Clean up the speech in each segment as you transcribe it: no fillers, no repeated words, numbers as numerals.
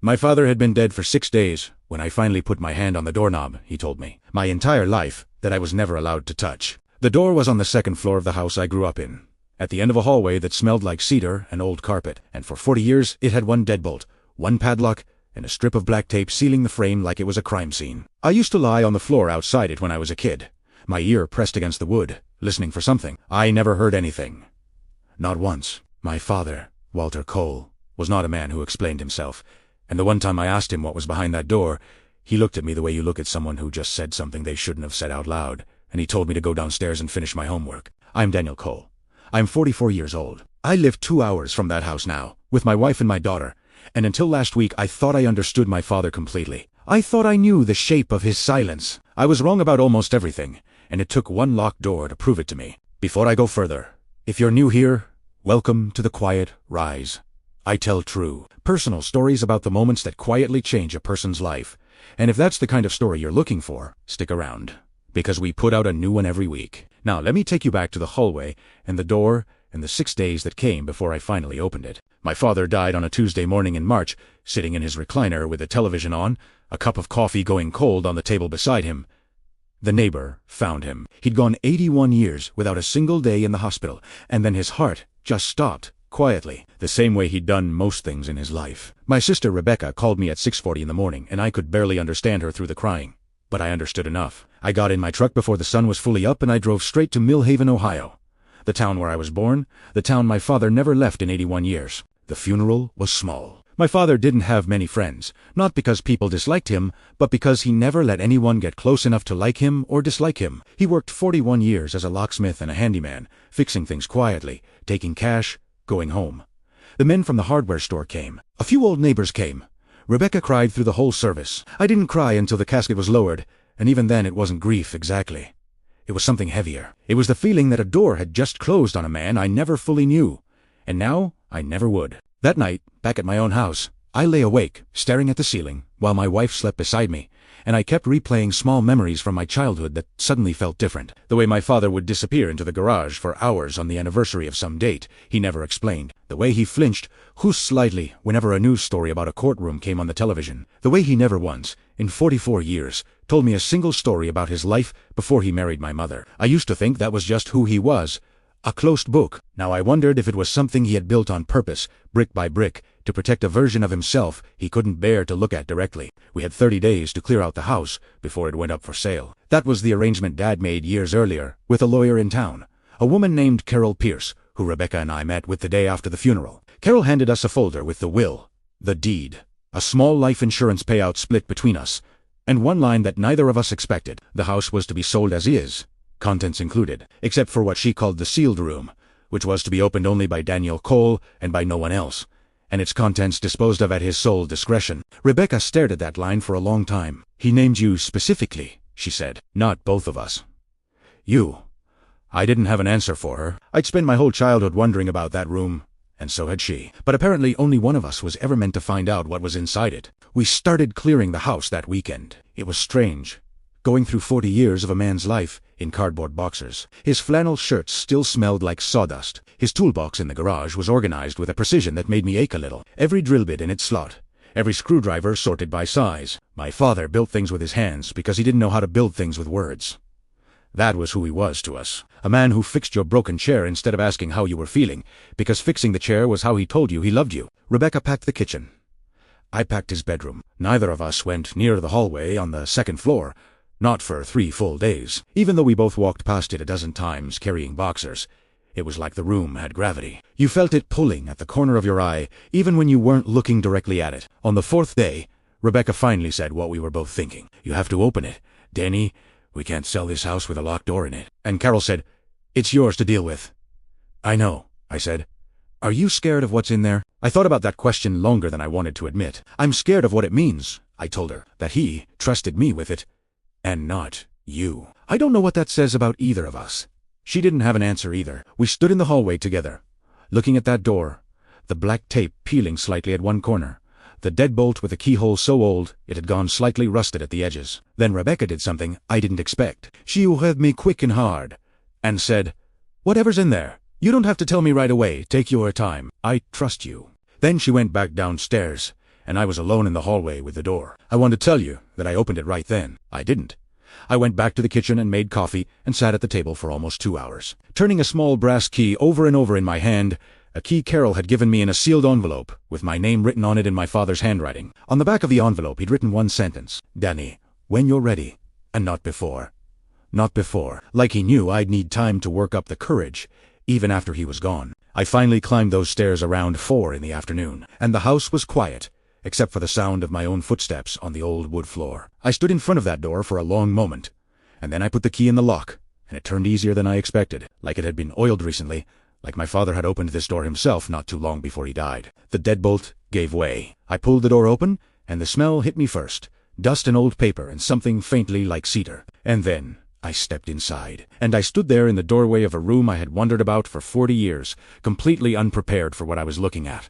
My father had been dead for 6 days when I finally put my hand on the doorknob, he told me. My entire life that I was never allowed to touch. The door was on the second floor of the house I grew up in, at the end of a hallway that smelled like cedar and old carpet, and for 40 years it had one deadbolt, one padlock, and a strip of black tape sealing the frame like it was a crime scene. I used to lie on the floor outside it when I was a kid, my ear pressed against the wood, listening for something. I never heard anything. Not once. My father, Walter Cole, was not a man who explained himself, and the one time I asked him what was behind that door, he looked at me the way you look at someone who just said something they shouldn't have said out loud, and he told me to go downstairs and finish my homework. I'm Daniel Cole. I'm 44 years old. I live 2 hours from that house now, with my wife and my daughter, and until last week I thought I understood my father completely. I thought I knew the shape of his silence. I was wrong about almost everything, and it took one locked door to prove it to me. Before I go further, if you're new here, welcome to the Quiet Rise. I tell true, personal stories about the moments that quietly change a person's life. And if that's the kind of story you're looking for, stick around, because we put out a new one every week. Now let me take you back to the hallway and the door and the 6 days that came before I finally opened it. My father died on a Tuesday morning in March, sitting in his recliner with the television on, a cup of coffee going cold on the table beside him. The neighbor found him. He'd gone 81 years without a single day in the hospital, and then his heart just stopped, quietly, the same way he'd done most things in his life. My sister Rebecca called me at 6:40 in the morning, and I could barely understand her through the crying. But I understood enough. I got in my truck before the sun was fully up, and I drove straight to Millhaven, Ohio, the town where I was born, the town my father never left in 81 years. The funeral was small. My father didn't have many friends, not because people disliked him, but because he never let anyone get close enough to like him or dislike him. He worked 41 years as a locksmith and a handyman, fixing things quietly, taking cash, going home. The men from the hardware store came. A few old neighbors came. Rebecca cried through the whole service. I didn't cry until the casket was lowered, and even then it wasn't grief exactly. It was something heavier. It was the feeling that a door had just closed on a man I never fully knew, and now I never would. That night, back at my own house, I lay awake, staring at the ceiling, while my wife slept beside me, and I kept replaying small memories from my childhood that suddenly felt different. The way my father would disappear into the garage for hours on the anniversary of some date he never explained. The way he flinched, hushed slightly, whenever a news story about a courtroom came on the television. The way he never once, in 44 years, told me a single story about his life before he married my mother. I used to think that was just who he was, a closed book. Now I wondered if it was something he had built on purpose, brick by brick, to protect a version of himself he couldn't bear to look at directly. We had 30 days to clear out the house before it went up for sale. That was the arrangement Dad made years earlier with a lawyer in town, a woman named Carol Pierce, who Rebecca and I met with the day after the funeral. Carol handed us a folder with the will, the deed, a small life insurance payout split between us, and one line that neither of us expected. The house was to be sold as is, contents included, except for what she called the sealed room, which was to be opened only by Daniel Cole and by no one else, and its contents disposed of at his sole discretion. Rebecca stared at that line for a long time. He named you specifically, she said. Not both of us. You. I didn't have an answer for her. I'd spent my whole childhood wondering about that room, and so had she. But apparently only one of us was ever meant to find out what was inside it. We started clearing the house that weekend. It was strange, going through 40 years of a man's life in cardboard boxers. His flannel shirts still smelled like sawdust. His toolbox in the garage was organized with a precision that made me ache a little. Every drill bit in its slot. Every screwdriver sorted by size. My father built things with his hands because he didn't know how to build things with words. That was who he was to us. A man who fixed your broken chair instead of asking how you were feeling, because fixing the chair was how he told you he loved you. Rebecca packed the kitchen. I packed his bedroom. Neither of us went near the hallway on the second floor. Not for 3 full days. Even though we both walked past it a dozen times carrying boxers, it was like the room had gravity. You felt it pulling at the corner of your eye, even when you weren't looking directly at it. On the 4th day, Rebecca finally said what we were both thinking. You have to open it. Danny, we can't sell this house with a locked door in it. And Carol said, it's yours to deal with. I know, I said. Are you scared of what's in there? I thought about that question longer than I wanted to admit. I'm scared of what it means, I told her, that he trusted me with it. And not you. I don't know what that says about either of us. She didn't have an answer either. We stood in the hallway together, looking at that door, the black tape peeling slightly at one corner, the deadbolt with a keyhole so old it had gone slightly rusted at the edges. Then Rebecca did something I didn't expect. She heard me quick and hard, and said, whatever's in there, you don't have to tell me right away. Take your time. I trust you. Then she went back downstairs, and I was alone in the hallway with the door. I want to tell you that I opened it right then. I didn't. I went back to the kitchen and made coffee and sat at the table for almost 2 hours, turning a small brass key over and over in my hand, a key Carol had given me in a sealed envelope with my name written on it in my father's handwriting. On the back of the envelope he'd written one sentence: "Danny, when you're ready, and not before." Not before. Like he knew I'd need time to work up the courage, even after he was gone. I finally climbed those stairs around 4 in the afternoon, and the house was quiet, except for the sound of my own footsteps on the old wood floor. I stood in front of that door for a long moment, and then I put the key in the lock, and it turned easier than I expected, like it had been oiled recently, like my father had opened this door himself not too long before he died. The deadbolt gave way. I pulled the door open, and the smell hit me first: dust and old paper and something faintly like cedar. And then I stepped inside, and I stood there in the doorway of a room I had wondered about for 40 years, completely unprepared for what I was looking at.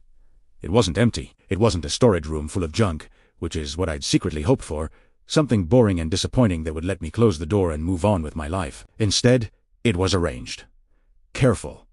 It wasn't empty. It wasn't a storage room full of junk, which is what I'd secretly hoped for, something boring and disappointing that would let me close the door and move on with my life. Instead, it was arranged. Careful.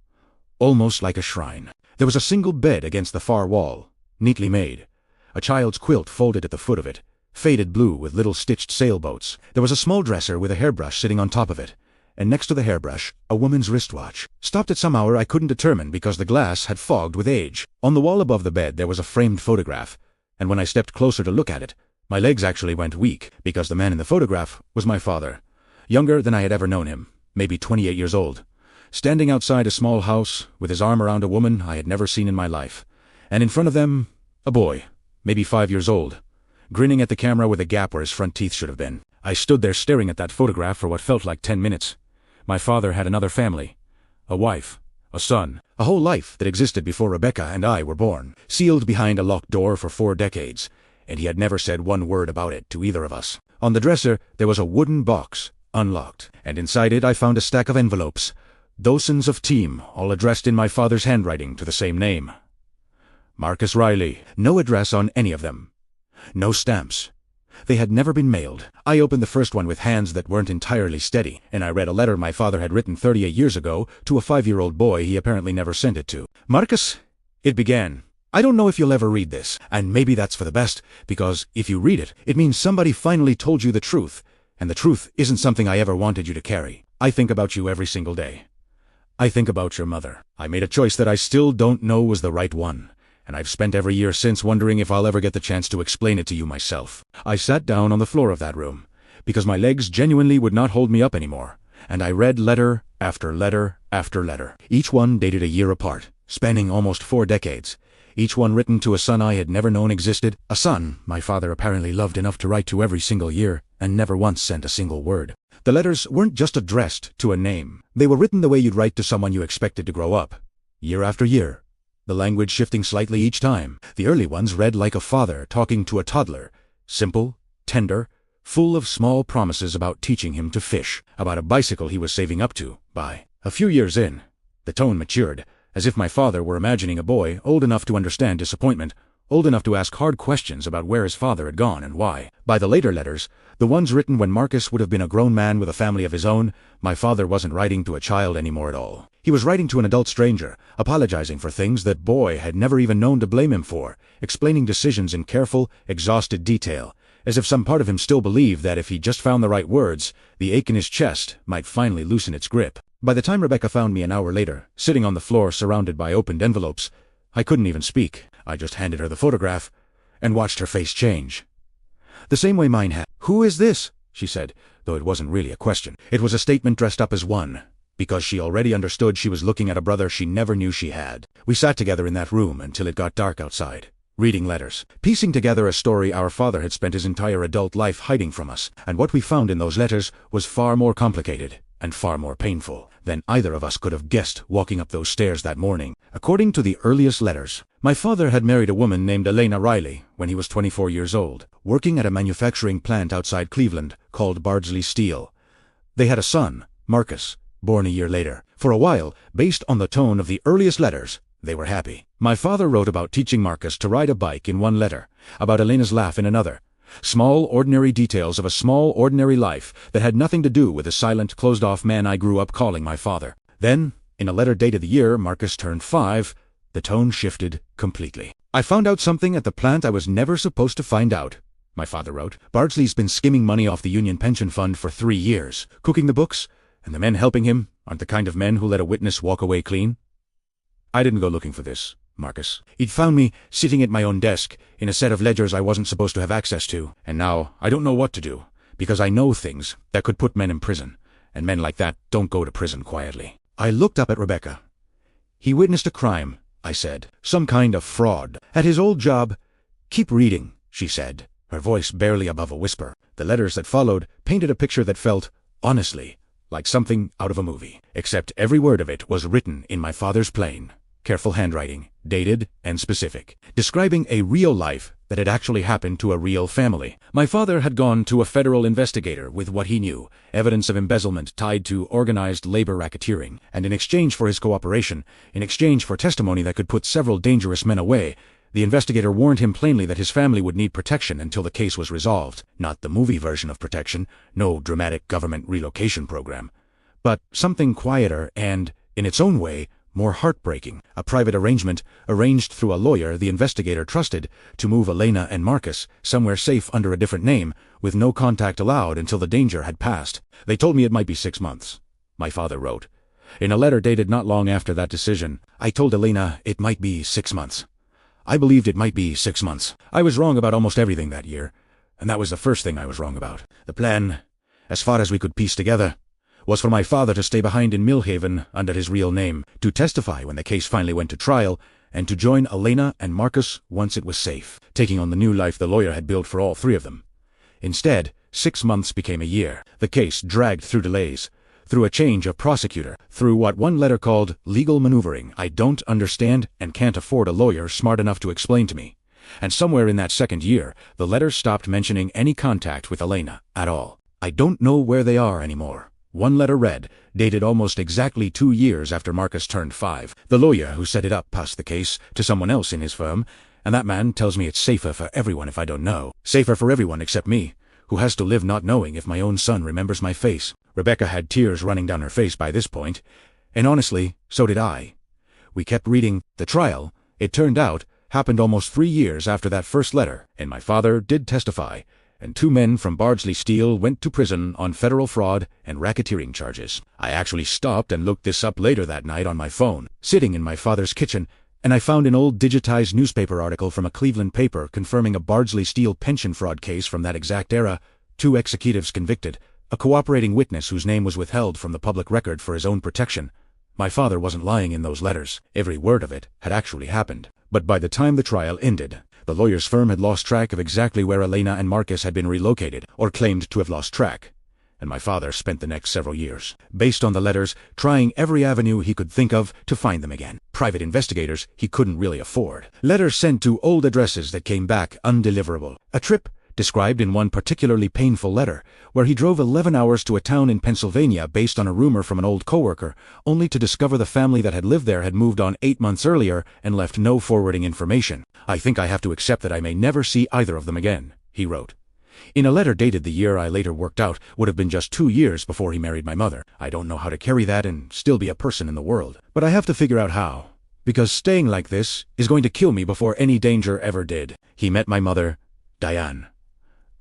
Almost like a shrine. There was a single bed against the far wall, neatly made. A child's quilt folded at the foot of it, faded blue with little stitched sailboats. There was a small dresser with a hairbrush sitting on top of it, and next to the hairbrush, a woman's wristwatch. Stopped at some hour I couldn't determine because the glass had fogged with age. On the wall above the bed there was a framed photograph, and when I stepped closer to look at it, my legs actually went weak, because the man in the photograph was my father, younger than I had ever known him, maybe 28 years old, standing outside a small house with his arm around a woman I had never seen in my life, and in front of them, a boy, maybe 5 years old, grinning at the camera with a gap where his front teeth should have been. I stood there staring at that photograph for what felt like 10 minutes. My father had another family, a wife, a son, a whole life that existed before Rebecca and I were born, sealed behind a locked door for 4 decades, and he had never said one word about it to either of us. On the dresser there was a wooden box, unlocked, and inside it I found a stack of envelopes, dozens of team, all addressed in my father's handwriting to the same name. Marcus Riley. No address on any of them. No stamps. They had never been mailed. I opened the first one with hands that weren't entirely steady, and I read a letter my father had written 38 years ago to a 5-year-old boy he apparently never sent it to. "Marcus," it began, "I don't know if you'll ever read this, and maybe that's for the best, because if you read it, it means somebody finally told you the truth, and the truth isn't something I ever wanted you to carry. I think about you every single day. I think about your mother. I made a choice that I still don't know was the right one, and I've spent every year since wondering if I'll ever get the chance to explain it to you myself." I sat down on the floor of that room, because my legs genuinely would not hold me up anymore, and I read letter after letter after letter, each one dated a year apart, spanning almost 4 decades, each one written to a son I had never known existed, a son my father apparently loved enough to write to every single year, and never once sent a single word. The letters weren't just addressed to a name. They were written the way you'd write to someone you expected to grow up, year after year, the language shifting slightly each time. The early ones read like a father talking to a toddler, simple, tender, full of small promises about teaching him to fish, about a bicycle he was saving up to buy. A few years in, the tone matured, as if my father were imagining a boy old enough to understand disappointment, old enough to ask hard questions about where his father had gone and why. By the later letters, the ones written when Marcus would have been a grown man with a family of his own, my father wasn't writing to a child anymore at all. He was writing to an adult stranger, apologizing for things that boy had never even known to blame him for, explaining decisions in careful, exhausted detail, as if some part of him still believed that if he just found the right words, the ache in his chest might finally loosen its grip. By the time Rebecca found me an hour later, sitting on the floor surrounded by opened envelopes, I couldn't even speak. I just handed her the photograph and watched her face change. The same way mine had. "Who is this?" she said, though it wasn't really a question. It was a statement dressed up as one, because she already understood she was looking at a brother she never knew she had. We sat together in that room until it got dark outside, reading letters, piecing together a story our father had spent his entire adult life hiding from us, and what we found in those letters was far more complicated and far more painful than either of us could have guessed walking up those stairs that morning. According to the earliest letters, my father had married a woman named Elena Riley when he was 24 years old, working at a manufacturing plant outside Cleveland called Bardsley Steel. They had a son, Marcus, born a year later. For a while, based on the tone of the earliest letters, they were happy. My father wrote about teaching Marcus to ride a bike in one letter, about Elena's laugh in another. Small, ordinary details of a small, ordinary life that had nothing to do with the silent, closed-off man I grew up calling my father. Then, in a letter dated the year Marcus turned 5, the tone shifted completely. I found out something at the plant I was never supposed to find out, my father wrote. Bardsley's been skimming money off the Union Pension Fund for 3 years, cooking the books, and the men helping him aren't the kind of men who let a witness walk away clean. I didn't go looking for this, Marcus. He'd found me sitting at my own desk in a set of ledgers I wasn't supposed to have access to, and now I don't know what to do, because I know things that could put men in prison, and men like that don't go to prison quietly. I looked up at Rebecca. He witnessed a crime, I said. Some kind of fraud. At his old job. Keep reading, she said, her voice barely above a whisper. The letters that followed painted a picture that felt, honestly, like something out of a movie. Except every word of it was written in my father's plain, careful handwriting, dated and specific, describing a real life that had actually happened to a real family. My father had gone to a federal investigator with what he knew, evidence of embezzlement tied to organized labor racketeering, and in exchange for his cooperation, in exchange for testimony that could put several dangerous men away, the investigator warned him plainly that his family would need protection until the case was resolved. Not the movie version of protection, no dramatic government relocation program, but something quieter and, in its own way, more heartbreaking, a private arrangement arranged through a lawyer the investigator trusted to move Elena and Marcus somewhere safe under a different name, with no contact allowed until the danger had passed. They told me it might be 6 months, my father wrote. In a letter dated not long after that decision, I told Elena it might be 6 months. I believed it might be 6 months. I was wrong about almost everything that year, and that was the first thing I was wrong about. The plan, as far as we could piece together, was for my father to stay behind in Millhaven under his real name, to testify when the case finally went to trial, and to join Elena and Marcus once it was safe, taking on the new life the lawyer had built for all 3 of them. Instead, 6 months became a year. The case dragged through delays, through a change of prosecutor, through what one letter called legal maneuvering I don't understand and can't afford a lawyer smart enough to explain to me. And somewhere in that second year, the letters stopped mentioning any contact with Elena at all. I don't know where they are anymore. One letter read, dated almost exactly 2 years after Marcus turned 5. The lawyer who set it up passed the case to someone else in his firm, and that man tells me it's safer for everyone if I don't know. Safer for everyone except me, who has to live not knowing if my own son remembers my face. Rebecca had tears running down her face by this point, and honestly, so did I. We kept reading. The trial, it turned out, happened almost 3 years after that first letter, and my father did testify, and 2 men from Bardsley Steel went to prison on federal fraud and racketeering charges. I actually stopped and looked this up later that night on my phone, sitting in my father's kitchen, and I found an old digitized newspaper article from a Cleveland paper confirming a Bardsley Steel pension fraud case from that exact era, 2 executives convicted, a cooperating witness whose name was withheld from the public record for his own protection. My father wasn't lying in those letters. Every word of it had actually happened. But by the time the trial ended, the lawyer's firm had lost track of exactly where Elena and Marcus had been relocated, or claimed to have lost track. And my father spent the next several years, based on the letters, trying every avenue he could think of to find them again. Private investigators he couldn't really afford. Letters sent to old addresses that came back undeliverable. A trip described in one particularly painful letter, where he drove 11 hours to a town in Pennsylvania based on a rumor from an old coworker, only to discover the family that had lived there had moved on 8 months earlier and left no forwarding information. I think I have to accept that I may never see either of them again, he wrote. In a letter dated the year I later worked out would have been just 2 years before he married my mother. I don't know how to carry that and still be a person in the world. But I have to figure out how, because staying like this is going to kill me before any danger ever did. He met my mother, Diane,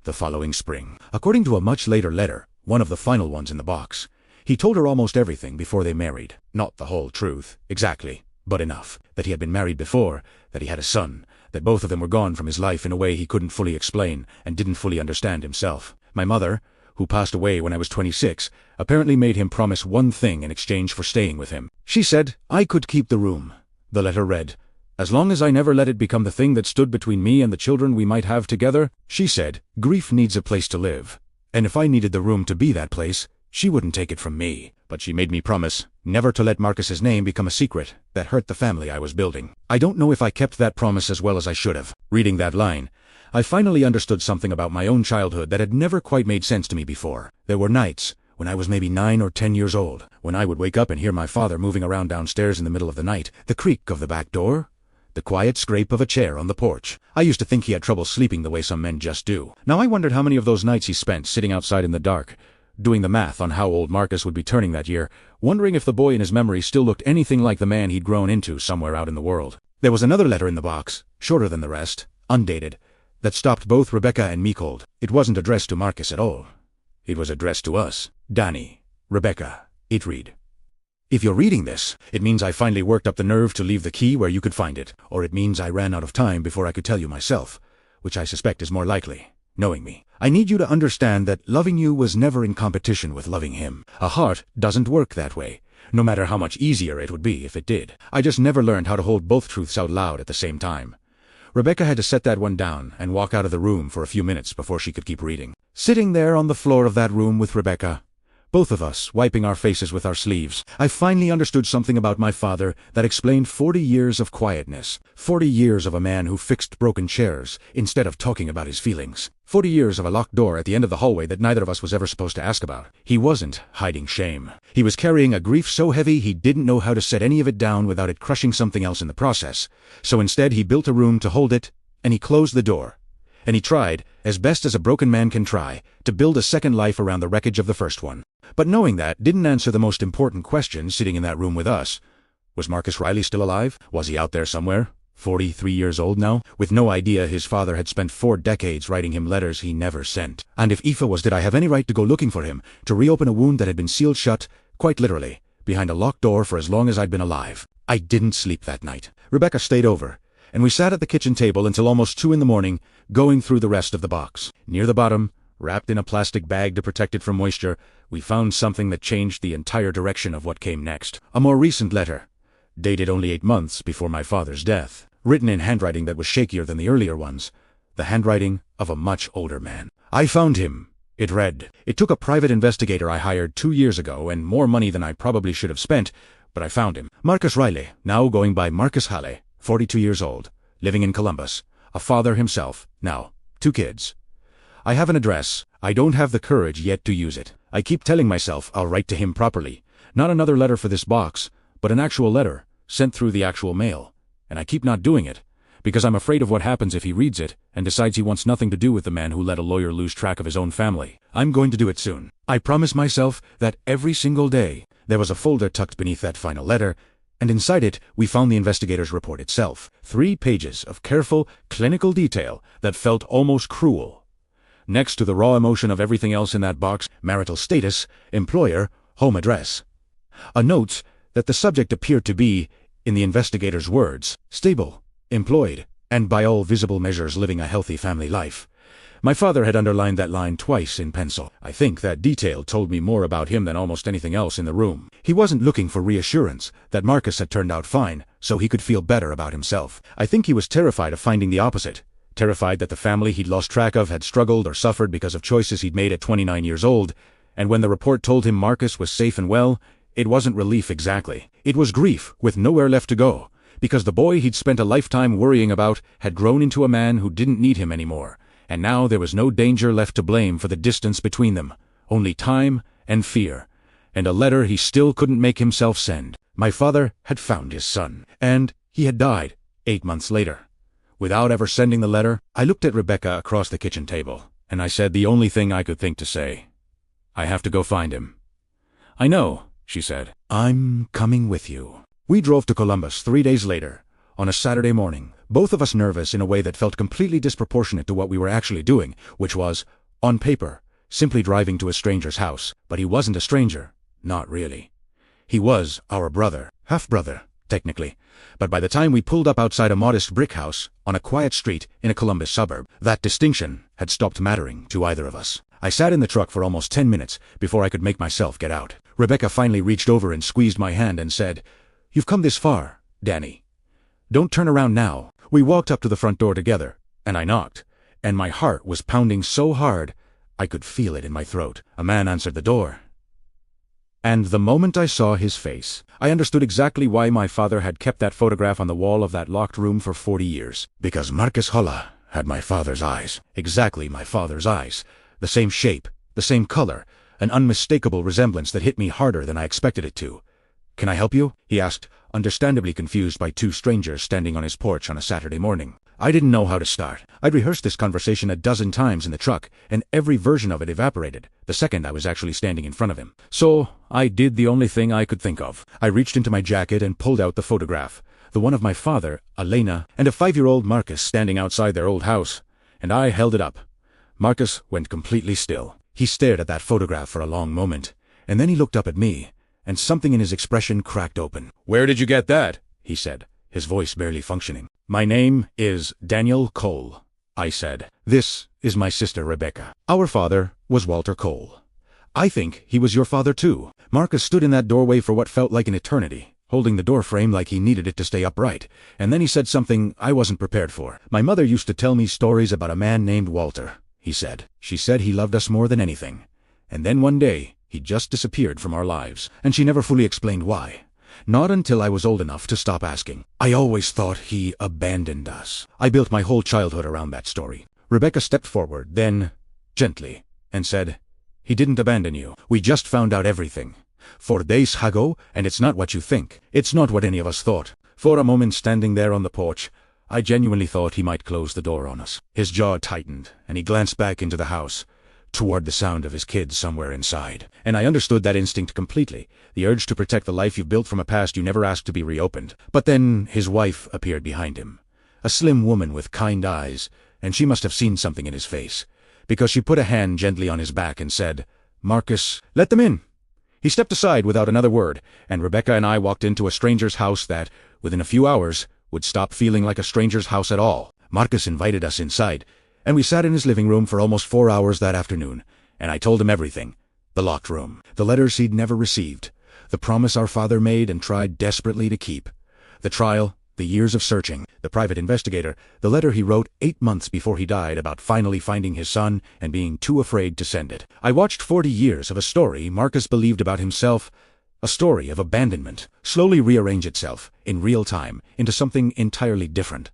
the following spring. According to a much later letter, one of the final ones in the box, he told her almost everything before they married. Not the whole truth, exactly, but enough. That he had been married before, that he had a son, that both of them were gone from his life in a way he couldn't fully explain and didn't fully understand himself. My mother, who passed away when I was 26, apparently made him promise one thing in exchange for staying with him. She said I could keep the room. The letter read, as long as I never let it become the thing that stood between me and the children we might have together. She said, grief needs a place to live, and if I needed the room to be that place, she wouldn't take it from me. But she made me promise never to let Marcus's name become a secret that hurt the family I was building. I don't know if I kept that promise as well as I should have. Reading that line, I finally understood something about my own childhood that had never quite made sense to me before. There were nights, when I was maybe 9 or 10 years old, when I would wake up and hear my father moving around downstairs in the middle of the night, the creak of the back door, the quiet scrape of a chair on the porch. I used to think he had trouble sleeping the way some men just do. Now I wondered how many of those nights he spent sitting outside in the dark, doing the math on how old Marcus would be turning that year, wondering if the boy in his memory still looked anything like the man he'd grown into somewhere out in the world. There was another letter in the box, shorter than the rest, undated, that stopped both Rebecca and me cold. It wasn't addressed to Marcus at all. It was addressed to us. Danny, Rebecca, it read. If you're reading this, it means I finally worked up the nerve to leave the key where you could find it, or it means I ran out of time before I could tell you myself, which I suspect is more likely, knowing me. I need you to understand that loving you was never in competition with loving him. A heart doesn't work that way, no matter how much easier it would be if it did. I just never learned how to hold both truths out loud at the same time. Rebecca had to set that one down and walk out of the room for a few minutes before she could keep reading. Sitting there on the floor of that room with Rebecca, both of us wiping our faces with our sleeves, I finally understood something about my father that explained 40 years of quietness. 40 years of a man who fixed broken chairs instead of talking about his feelings. 40 years of a locked door at the end of the hallway that neither of us was ever supposed to ask about. He wasn't hiding shame. He was carrying a grief so heavy he didn't know how to set any of it down without it crushing something else in the process. So instead he built a room to hold it, and he closed the door. And he tried, as best as a broken man can try, to build a second life around the wreckage of the first one. But knowing that didn't answer the most important question sitting in that room with us. Was Marcus Riley still alive? Was he out there somewhere? 43 years old now, with no idea his father had spent 4 decades writing him letters he never sent. And if Aoife was, did I have any right to go looking for him, to reopen a wound that had been sealed shut, quite literally, behind a locked door for as long as I'd been alive? I didn't sleep that night. Rebecca stayed over, and we sat at the kitchen table until almost 2 in the morning, going through the rest of the box. Near the bottom, wrapped in a plastic bag to protect it from moisture, we found something that changed the entire direction of what came next. A more recent letter, dated only 8 months before my father's death, written in handwriting that was shakier than the earlier ones, the handwriting of a much older man. I found him, it read. It took a private investigator I hired 2 years ago and more money than I probably should have spent, but I found him. Marcus Riley, now going by Marcus Halley, 42 years old, living in Columbus, a father himself, now 2 kids. I have an address. I don't have the courage yet to use it. I keep telling myself I'll write to him properly. Not another letter for this box, but an actual letter, sent through the actual mail. And I keep not doing it, because I'm afraid of what happens if he reads it and decides he wants nothing to do with the man who let a lawyer lose track of his own family. I'm going to do it soon. I promise myself that every single day. There was a folder tucked beneath that final letter, and inside it we found the investigator's report itself. 3 pages of careful, clinical detail that felt almost cruel. Next to the raw emotion of everything else in that box, marital status, employer, home address. A note that the subject appeared to be, in the investigator's words, stable, employed, and by all visible measures living a healthy family life. My father had underlined that line twice in pencil. I think that detail told me more about him than almost anything else in the room. He wasn't looking for reassurance that Marcus had turned out fine, so he could feel better about himself. I think he was terrified of finding the opposite. Terrified that the family he'd lost track of had struggled or suffered because of choices he'd made at 29 years old, and when the report told him Marcus was safe and well, it wasn't relief exactly. It was grief with nowhere left to go, because the boy he'd spent a lifetime worrying about had grown into a man who didn't need him anymore, and now there was no danger left to blame for the distance between them, only time and fear, and a letter he still couldn't make himself send. My father had found his son, and he had died 8 months later. Without ever sending the letter, I looked at Rebecca across the kitchen table, and I said the only thing I could think to say. I have to go find him. I know, she said. I'm coming with you. We drove to Columbus 3 days later, on a Saturday morning, both of us nervous in a way that felt completely disproportionate to what we were actually doing, which was, on paper, simply driving to a stranger's house. But he wasn't a stranger. Not really. He was our brother, half-brother, technically. But by the time we pulled up outside a modest brick house on a quiet street in a Columbus suburb, that distinction had stopped mattering to either of us. I sat in the truck for almost 10 minutes before I could make myself get out. Rebecca finally reached over and squeezed my hand and said, "You've come this far, Danny. Don't turn around now." We walked up to the front door together, and I knocked, and my heart was pounding so hard I could feel it in my throat. A man answered the door. And the moment I saw his face, I understood exactly why my father had kept that photograph on the wall of that locked room for 40 years. Because Marcus Holla had my father's eyes. Exactly my father's eyes. The same shape, the same color, an unmistakable resemblance that hit me harder than I expected it to. "Can I help you?" he asked, understandably confused by 2 strangers standing on his porch on a Saturday morning. I didn't know how to start. I'd rehearsed this conversation a dozen times in the truck, and every version of it evaporated the second I was actually standing in front of him. So I did the only thing I could think of. I reached into my jacket and pulled out the photograph, the one of my father, Elena, and a 5-year-old Marcus standing outside their old house, and I held it up. Marcus went completely still. He stared at that photograph for a long moment, and then he looked up at me, and something in his expression cracked open. "Where did you get that?" he said, his voice barely functioning. "My name is Daniel Cole," I said. "This is my sister Rebecca. Our father was Walter Cole. I think he was your father too." Marcus stood in that doorway for what felt like an eternity, holding the door frame like he needed it to stay upright, and then he said something I wasn't prepared for. "My mother used to tell me stories about a man named Walter," he said. "She said he loved us more than anything. And then one day, he just disappeared from our lives, and she never fully explained why. Not until I was old enough to stop asking. I always thought he abandoned us. I built my whole childhood around that story." Rebecca stepped forward, then, gently, and said, "He didn't abandon you. We just found out everything. 4 days ago, and it's not what you think. It's not what any of us thought." For a moment standing there on the porch, I genuinely thought he might close the door on us. His jaw tightened, and he glanced back into the house, toward the sound of his kids somewhere inside. And I understood that instinct completely, the urge to protect the life you've built from a past you never asked to be reopened. But then his wife appeared behind him, a slim woman with kind eyes, and she must have seen something in his face, because she put a hand gently on his back and said, "Marcus, let them in." He stepped aside without another word, and Rebecca and I walked into a stranger's house that, within a few hours, would stop feeling like a stranger's house at all. Marcus invited us inside, and we sat in his living room for almost 4 hours that afternoon, and I told him everything. The locked room, the letters he'd never received, the promise our father made and tried desperately to keep, the trial, the years of searching, the private investigator, the letter he wrote 8 months before he died about finally finding his son and being too afraid to send it. I watched 40 years of a story Marcus believed about himself, a story of abandonment, slowly rearrange itself, in real time, into something entirely different.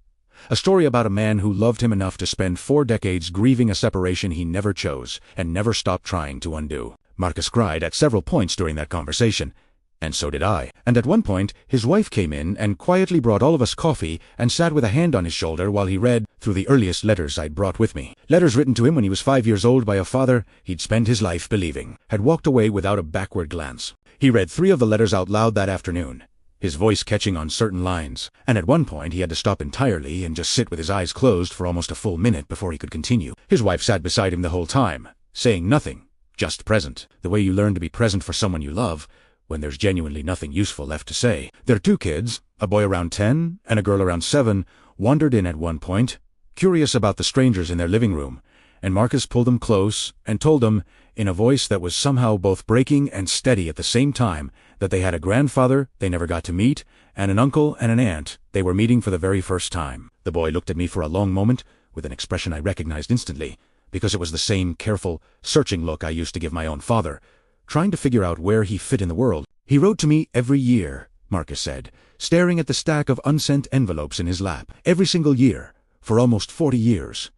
A story about a man who loved him enough to spend 4 decades grieving a separation he never chose and never stopped trying to undo. Marcus cried at several points during that conversation, and so did I. And at one point, his wife came in and quietly brought all of us coffee and sat with a hand on his shoulder while he read through the earliest letters I'd brought with me. Letters written to him when he was 5 years old by a father he'd spent his life believing, had walked away without a backward glance. He read 3 of the letters out loud that afternoon, his voice catching on certain lines, and at one point he had to stop entirely and just sit with his eyes closed for almost a full minute before he could continue. His wife sat beside him the whole time, saying nothing, just present, the way you learn to be present for someone you love, when there's genuinely nothing useful left to say. Their 2 kids, a boy around 10 and a girl around 7, wandered in at one point, curious about the strangers in their living room, and Marcus pulled them close and told them, in a voice that was somehow both breaking and steady at the same time, that they had a grandfather they never got to meet, and an uncle and an aunt they were meeting for the very first time. The boy looked at me for a long moment, with an expression I recognized instantly, because it was the same careful, searching look I used to give my own father, trying to figure out where he fit in the world. "He wrote to me every year," Marcus said, staring at the stack of unsent envelopes in his lap. "Every single year, for almost 40 years.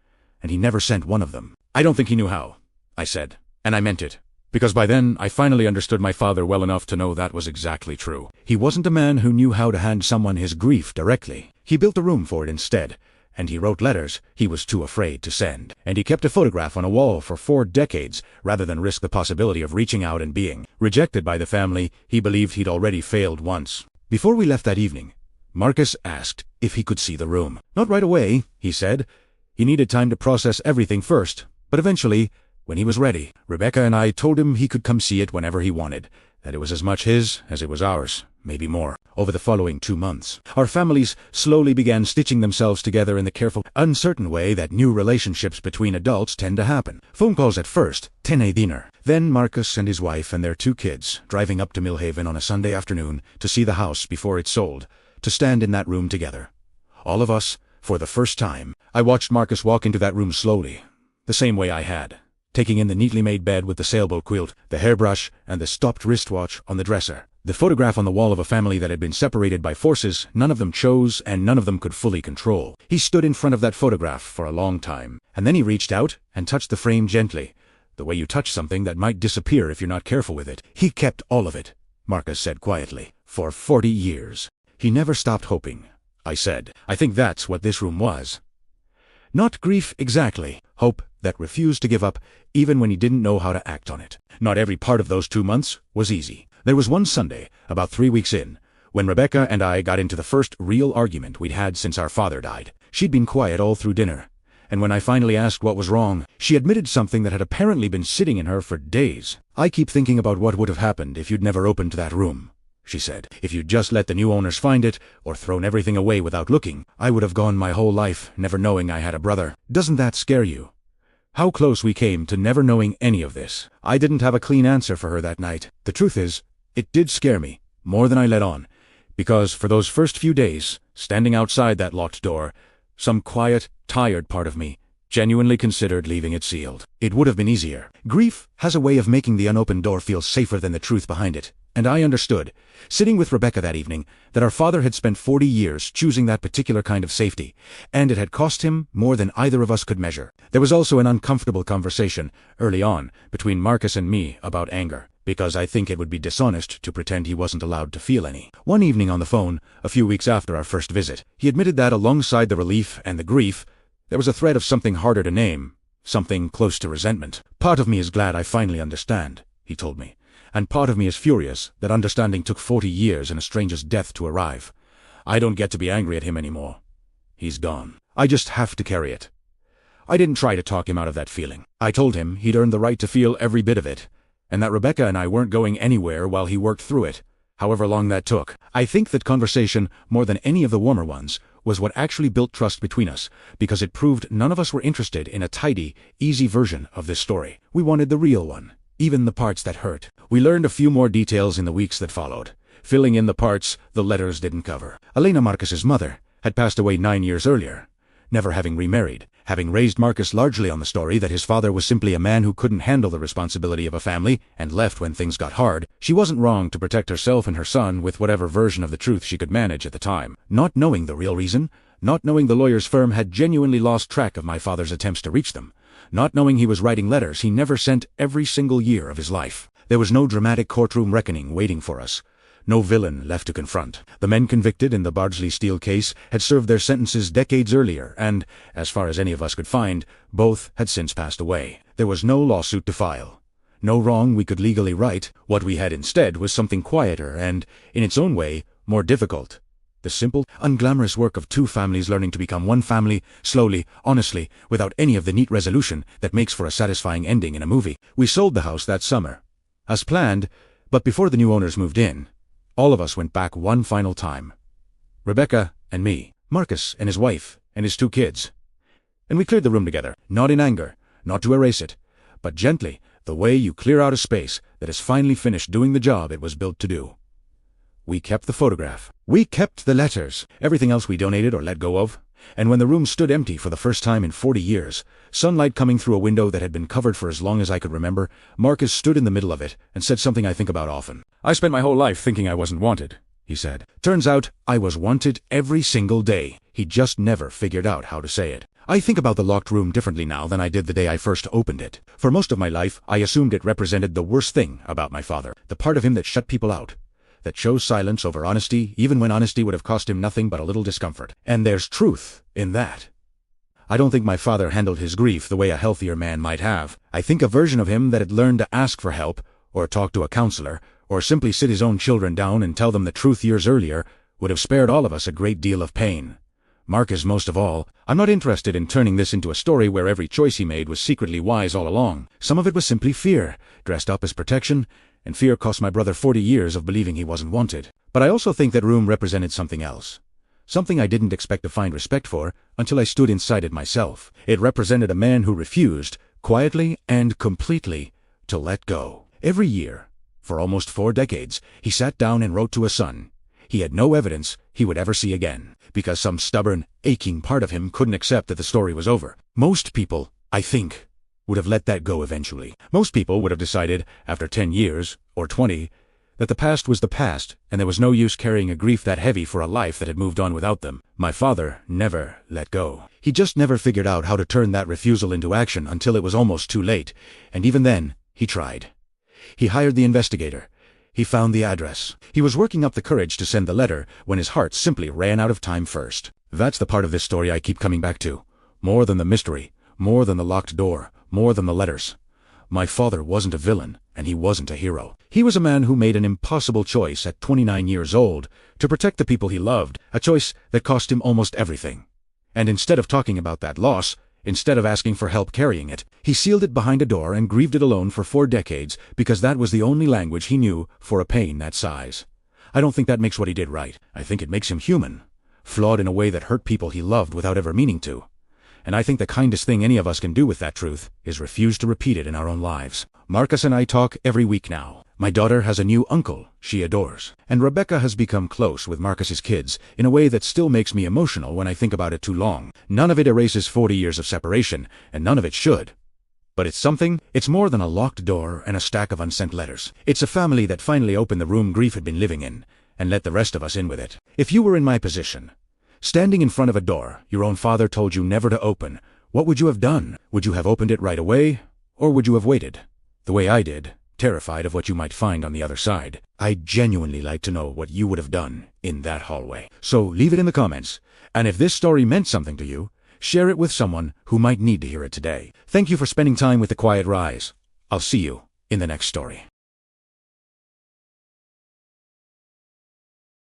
And he never sent one of them." "I don't think he knew how," I said. And I meant it, because by then I finally understood my father well enough to know that was exactly true. He wasn't a man who knew how to hand someone his grief directly. He built a room for it instead, and he wrote letters he was too afraid to send. And he kept a photograph on a wall for 4 decades, rather than risk the possibility of reaching out and being rejected by the family he believed he'd already failed once. Before we left that evening, Marcus asked if he could see the room. "Not right away," he said. He needed time to process everything first, but eventually, when he was ready, Rebecca and I told him he could come see it whenever he wanted, that it was as much his as it was ours, maybe more. Over the following 2 months, our families slowly began stitching themselves together in the careful, uncertain way that new relationships between adults tend to happen. Phone calls at first, 10 a dinner. Then Marcus and his wife and their 2 kids driving up to Millhaven on a Sunday afternoon to see the house before it sold, to stand in that room together. All of us, for the first time. I watched Marcus walk into that room slowly, the same way I had, taking in the neatly made bed with the sailboat quilt, the hairbrush, and the stopped wristwatch on the dresser. The photograph on the wall of a family that had been separated by forces none of them chose and none of them could fully control. He stood in front of that photograph for a long time, and then he reached out and touched the frame gently, the way you touch something that might disappear if you're not careful with it. "He kept all of it," Marcus said quietly, "for 40 years. He never stopped hoping," I said. "I think that's what this room was. Not grief exactly, hope that refused to give up even when he didn't know how to act on it." Not every part of those 2 months was easy. There was one Sunday, about 3 weeks in, when Rebecca and I got into the first real argument we'd had since our father died. She'd been quiet all through dinner, and when I finally asked what was wrong, she admitted something that had apparently been sitting in her for days. "I keep thinking about what would have happened if you'd never opened that room," she said. "If you'd just let the new owners find it, or thrown everything away without looking, I would have gone my whole life never knowing I had a brother. Doesn't that scare you?" How close we came to never knowing any of this. I didn't have a clean answer for her that night. The truth is, it did scare me, more than I let on, because for those first few days, standing outside that locked door, some quiet, tired part of me genuinely considered leaving it sealed. It would have been easier. Grief has a way of making the unopened door feel safer than the truth behind it, and I understood, sitting with Rebecca that evening, that our father had spent 40 years choosing that particular kind of safety, and it had cost him more than either of us could measure. There was also an uncomfortable conversation, early on, between Marcus and me about anger, because I think it would be dishonest to pretend he wasn't allowed to feel any. One evening on the phone, a few weeks after our first visit, he admitted that alongside the relief and the grief, there was a thread of something harder to name, something close to resentment. "Part of me is glad I finally understand," he told me, "and part of me is furious that understanding took 40 years and a stranger's death to arrive. I don't get to be angry at him anymore. He's gone. I just have to carry it." I didn't try to talk him out of that feeling. I told him he'd earned the right to feel every bit of it, and that Rebecca and I weren't going anywhere while he worked through it, however long that took. I think that conversation, more than any of the warmer ones, was what actually built trust between us, because it proved none of us were interested in a tidy, easy version of this story. We wanted the real one, even the parts that hurt. We learned a few more details in the weeks that followed, filling in the parts the letters didn't cover. Elena, Marcus's mother, had passed away 9 years earlier, never having remarried, having raised Marcus largely on the story that his father was simply a man who couldn't handle the responsibility of a family and left when things got hard. She wasn't wrong to protect herself and her son with whatever version of the truth she could manage at the time. Not knowing the real reason, not knowing the lawyer's firm had genuinely lost track of my father's attempts to reach them, not knowing he was writing letters he never sent every single year of his life. There was no dramatic courtroom reckoning waiting for us. No villain left to confront. The men convicted in the Bardsley Steel case had served their sentences decades earlier and, as far as any of us could find, both had since passed away. There was no lawsuit to file. No wrong we could legally right. What we had instead was something quieter and, in its own way, more difficult. The simple, unglamorous work of two families learning to become one family, slowly, honestly, without any of the neat resolution that makes for a satisfying ending in a movie. We sold the house that summer, as planned, but before the new owners moved in, all of us went back one final time. Rebecca and me, Marcus and his wife and his 2 kids. And we cleared the room together, not in anger, not to erase it, but gently, the way you clear out a space that has finally finished doing the job it was built to do. We kept the photograph. We kept the letters. Everything else we donated or let go of. And when the room stood empty for the first time in 40 years, sunlight coming through a window that had been covered for as long as I could remember, Marcus stood in the middle of it and said something I think about often. "I spent my whole life thinking I wasn't wanted," he said. "Turns out I was wanted every single day. He just never figured out how to say it." I think about the locked room differently now than I did the day I first opened it. For most of my life, I assumed it represented the worst thing about my father, the part of him that shut people out, that chose silence over honesty, even when honesty would have cost him nothing but a little discomfort. And there's truth in that. I don't think my father handled his grief the way a healthier man might have. I think a version of him that had learned to ask for help, or talk to a counselor, or simply sit his own children down and tell them the truth years earlier, would have spared all of us a great deal of pain. Marcus most of all. I'm not interested in turning this into a story where every choice he made was secretly wise all along. Some of it was simply fear, dressed up as protection, and fear cost my brother 40 years of believing he wasn't wanted. But I also think that room represented something else. Something I didn't expect to find respect for until I stood inside it myself. It represented a man who refused, quietly and completely, to let go. Every year, for almost 4 decades, he sat down and wrote to a son he had no evidence he would ever see again, because some stubborn, aching part of him couldn't accept that the story was over. Most people, I think, would have let that go eventually. Most people would have decided, after 10 years, or 20, that the past was the past, and there was no use carrying a grief that heavy for a life that had moved on without them. My father never let go. He just never figured out how to turn that refusal into action until it was almost too late, and even then, he tried. He hired the investigator. He found the address. He was working up the courage to send the letter when his heart simply ran out of time first. That's the part of this story I keep coming back to. More than the mystery, more than the locked door, more than the letters. My father wasn't a villain, and he wasn't a hero. He was a man who made an impossible choice at 29 years old to protect the people he loved, a choice that cost him almost everything. And instead of talking about that loss, instead of asking for help carrying it, he sealed it behind a door and grieved it alone for 4 decades because that was the only language he knew for a pain that size. I don't think that makes what he did right. I think it makes him human, flawed in a way that hurt people he loved without ever meaning to. And I think the kindest thing any of us can do with that truth is refuse to repeat it in our own lives. Marcus and I talk every week now. My daughter has a new uncle she adores. And Rebecca has become close with Marcus's kids in a way that still makes me emotional when I think about it too long. None of it erases 40 years of separation, and none of it should. But it's something. It's more than a locked door and a stack of unsent letters. It's a family that finally opened the room grief had been living in, and let the rest of us in with it. If you were in my position, standing in front of a door your own father told you never to open, what would you have done? Would you have opened it right away, or would you have waited? The way I did, terrified of what you might find on the other side. I'd genuinely like to know what you would have done in that hallway. So leave it in the comments, and if this story meant something to you, share it with someone who might need to hear it today. Thank you for spending time with The Quiet Rise. I'll see you in the next story.